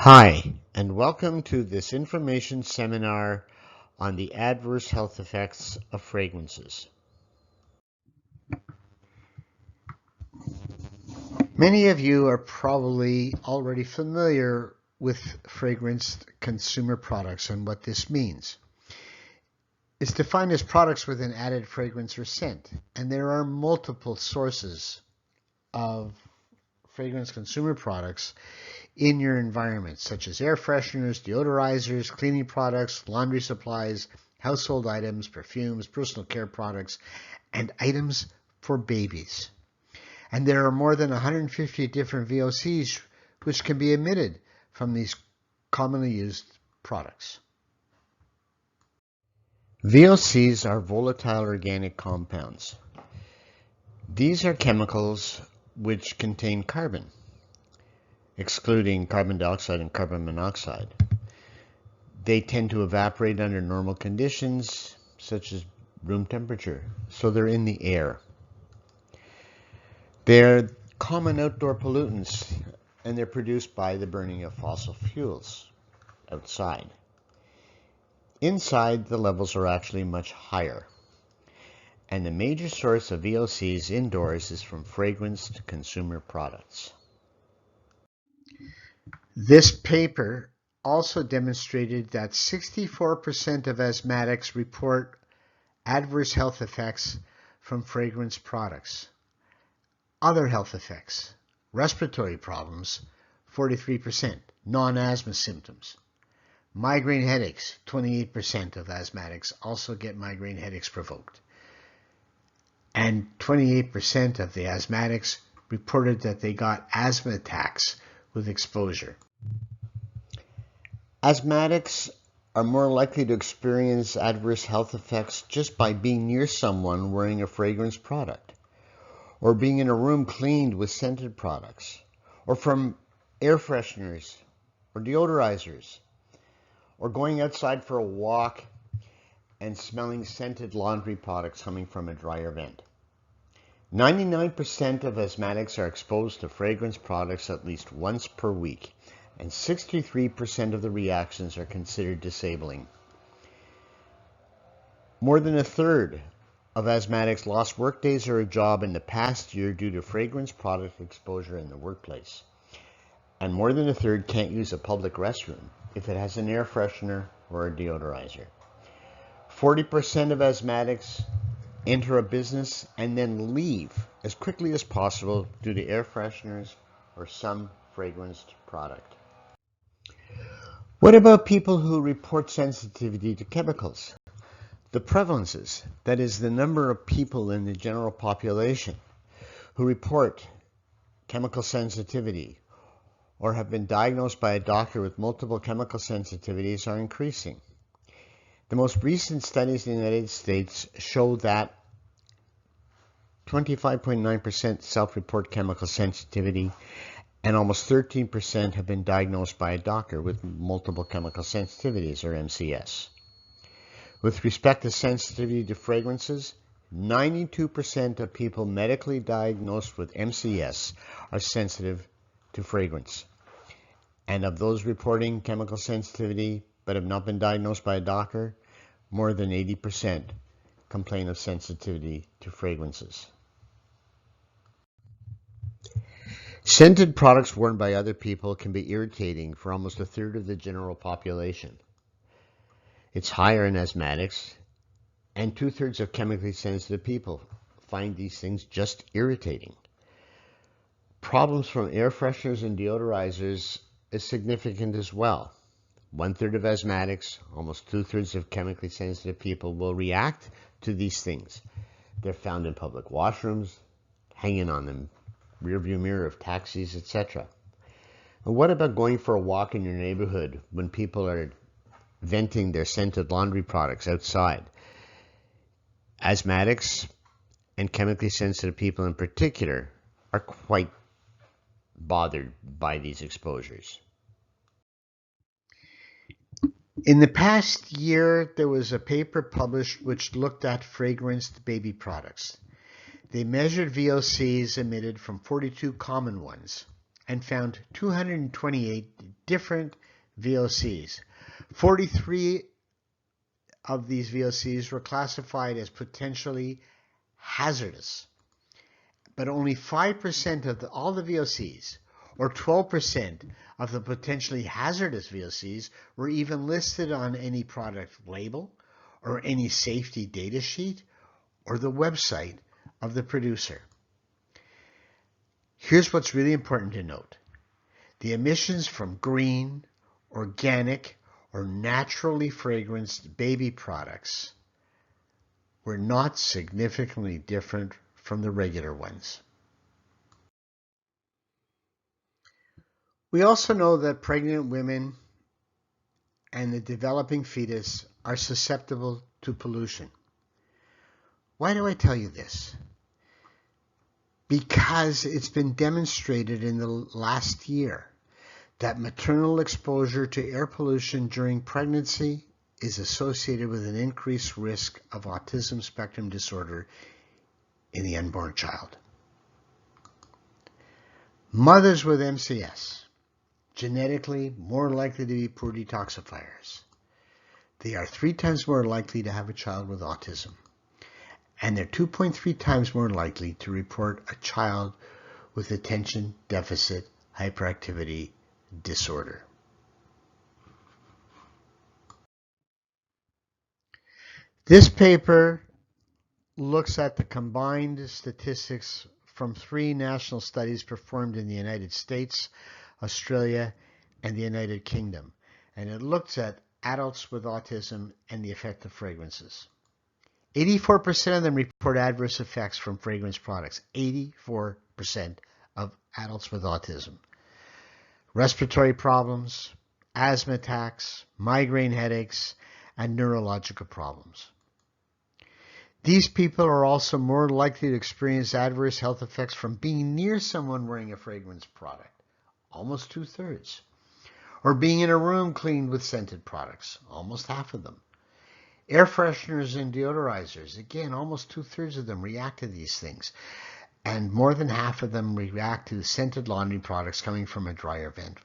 Hi, and welcome to this information seminar on the adverse health effects of fragrances. Many of you are probably already familiar with fragranced consumer products, and what this means. It's defined as products with an added fragrance or scent, and there are multiple sources of fragrance consumer products in your environment, such as air fresheners, deodorizers, cleaning products, laundry supplies, household items, perfumes, personal care products, and items for babies. And there are more than 150 different VOCs which can be emitted from these commonly used products. VOCs are volatile organic compounds. These are chemicals which contain carbon, excluding carbon dioxide and carbon monoxide. They tend to evaporate under normal conditions, such as room temperature, so they're in the air. They're common outdoor pollutants, and they're produced by the burning of fossil fuels outside. Inside, the levels are actually much higher, and the major source of VOCs indoors is from fragranced consumer products. This paper also demonstrated that 64% of asthmatics report adverse health effects from fragrance products. Other health effects: respiratory problems, 43%, non-asthma symptoms. Migraine headaches, 28% of asthmatics also get migraine headaches provoked. And 28% of the asthmatics reported that they got asthma attacks with exposure. Asthmatics are more likely to experience adverse health effects just by being near someone wearing a fragrance product, or being in a room cleaned with scented products, or from air fresheners or deodorizers, or going outside for a walk and smelling scented laundry products coming from a dryer vent. 99% of asthmatics are exposed to fragrance products at least once per week, and 63% of the reactions are considered disabling. More than a third of asthmatics lost work days or a job in the past year due to fragrance product exposure in the workplace. And more than a third can't use a public restroom if it has an air freshener or a deodorizer. 40% of asthmatics enter a business and then leave as quickly as possible due to air fresheners or some fragranced product. What about people who report sensitivity to chemicals? The prevalences, that is, the number of people in the general population who report chemical sensitivity or have been diagnosed by a doctor with multiple chemical sensitivities, are increasing. The most recent studies in the United States show that 25.9% self-report chemical sensitivity, and almost 13% have been diagnosed by a doctor with multiple chemical sensitivities, or MCS. With respect to sensitivity to fragrances, 92% of people medically diagnosed with MCS are sensitive to fragrance. And of those reporting chemical sensitivity but have not been diagnosed by a doctor, more than 80% complain of sensitivity to fragrances. Scented products worn by other people can be irritating for almost a third of the general population. It's higher in asthmatics, and 2/3 of chemically sensitive people find these things just irritating. Problems from air fresheners and deodorizers is significant as well. 1/3 of asthmatics, almost 2/3 of chemically sensitive people will react to these things. They're found in public washrooms, hanging on the rearview mirror of taxis, etc. And what about going for a walk in your neighborhood when people are venting their scented laundry products outside? Asthmatics and chemically sensitive people in particular are quite bothered by these exposures. In the past year, there was a paper published which looked at fragranced baby products. They measured VOCs emitted from 42 common ones, and found 228 different VOCs. 43 of these VOCs were classified as potentially hazardous, but only 5% of all the VOCs, or 12% of the potentially hazardous VOCs, were even listed on any product label or any safety data sheet or the website of the producer. Here's what's really important to note. The emissions from green, organic, or naturally fragranced baby products were not significantly different from the regular ones. We also know that pregnant women and the developing fetus are susceptible to pollution. Why do I tell you this? Because it's been demonstrated in the last year that maternal exposure to air pollution during pregnancy is associated with an increased risk of autism spectrum disorder in the unborn child. Mothers with MCS, genetically more likely to be poor detoxifiers. They are 3 times more likely to have a child with autism, and they're 2.3 times more likely to report a child with attention deficit hyperactivity disorder. This paper looks at the combined statistics from 3 national studies performed in the United States, Australia, and the United Kingdom, and it looks at adults with autism and the effect of fragrances. 84% of them report adverse effects from fragrance products. 84% of adults with autism. Respiratory problems, asthma attacks, migraine headaches, and neurological problems. These people are also more likely to experience adverse health effects from being near someone wearing a fragrance product, almost 2/3, or being in a room cleaned with scented products, almost half of them. Air fresheners and deodorizers, again, almost 2/3 of them react to these things, and more than half of them react to scented laundry products coming from a dryer vent.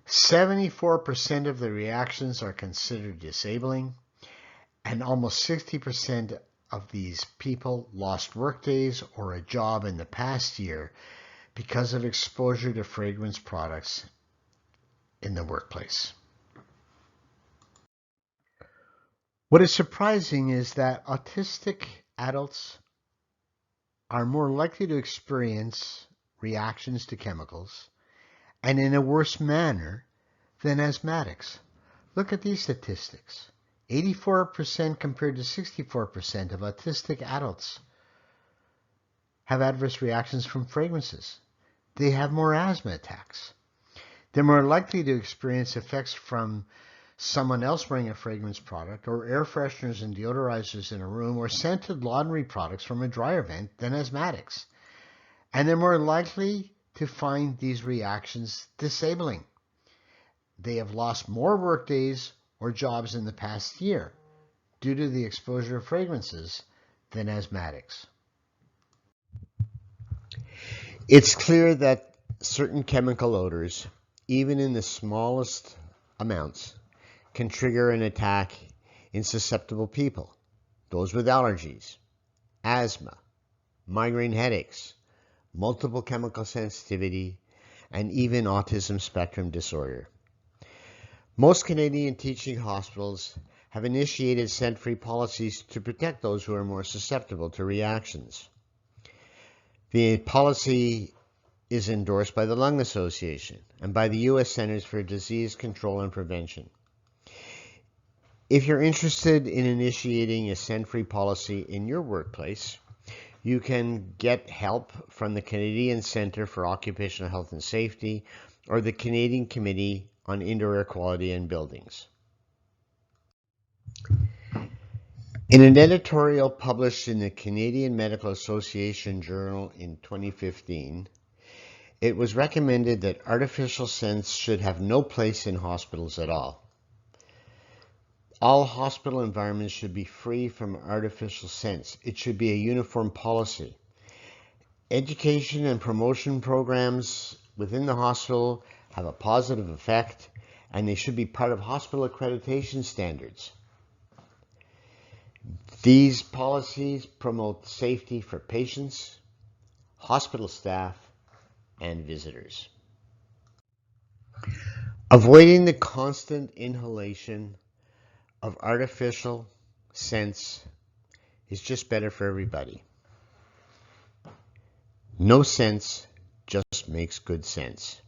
74% of the reactions are considered disabling, and almost 60% of these people lost workdays or a job in the past year because of exposure to fragrance products in the workplace. What is surprising is that autistic adults are more likely to experience reactions to chemicals and in a worse manner than asthmatics. Look at these statistics. 84% compared to 64% of autistic adults have adverse reactions from fragrances. They have more asthma attacks. They're more likely to experience effects from someone else wearing a fragrance product, or air fresheners and deodorizers in a room, or scented laundry products from a dryer vent than asthmatics. And they're more likely to find these reactions disabling. They have lost more workdays or jobs in the past year due to the exposure of fragrances than asthmatics. It's clear that certain chemical odors, even in the smallest amounts, can trigger an attack in susceptible people, those with allergies, asthma, migraine headaches, multiple chemical sensitivity, and even autism spectrum disorder. Most Canadian teaching hospitals have initiated scent-free policies to protect those who are more susceptible to reactions. The policy is endorsed by the Lung Association and by the U.S. Centers for Disease Control and Prevention. If you're interested in initiating a scent-free policy in your workplace, you can get help from the Canadian Centre for Occupational Health and Safety or the Canadian Committee on Indoor Air Quality in Buildings. In an editorial published in the Canadian Medical Association Journal in 2015, it was recommended that artificial scents should have no place in hospitals at all. All hospital environments should be free from artificial scents. It should be a uniform policy. Education and promotion programs within the hospital have a positive effect, and they should be part of hospital accreditation standards. These policies promote safety for patients, hospital staff, and visitors. Avoiding the constant inhalation of artificial scents is just better for everybody. No sense just makes good sense.